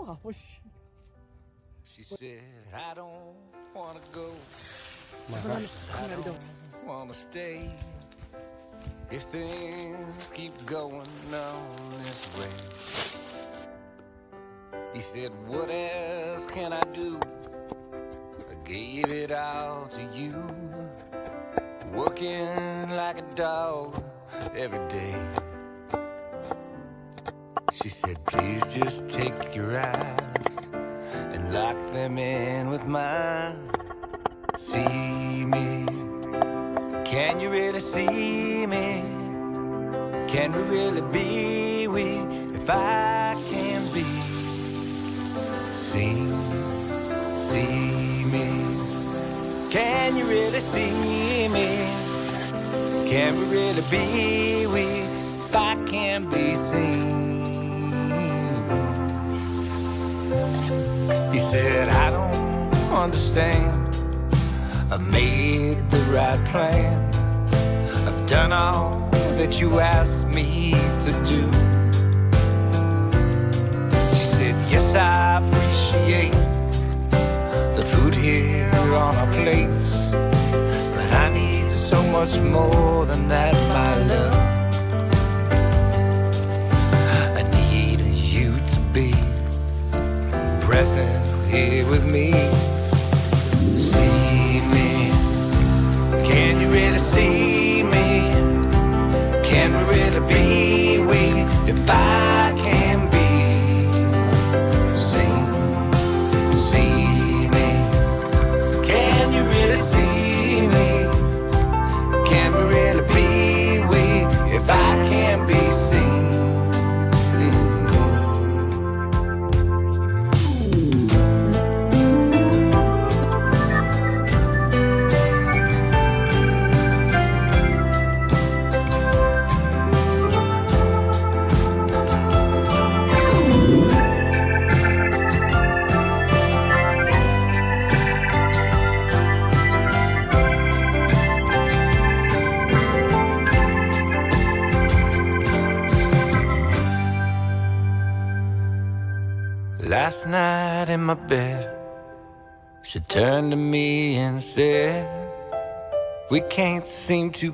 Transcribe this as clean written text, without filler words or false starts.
아버씨. She said, I don't wanna go, I 하나리도. don't wanna stay. If things keep going on this way. He said, what else can I do? I gave it all to you, working like a dog every day. She said, please just take your eyes and lock them in with mine. See me, can you really see me? Can we really be we if I can be seen? See me, can you really see me? Can we really be we if I can be seen? He said, I don't understand. I've made the right plan. I've done all that you asked me to do. She said, yes, I appreciate the food here on our plates, but I need so much more than that, my love. I need you to be present here with me. See me, can you really see me? Can we really be we if I can be seen? See me, can you really see me? Can we really be we if I can be seen? Last night in my bed, she turned to me and said, we can't seem to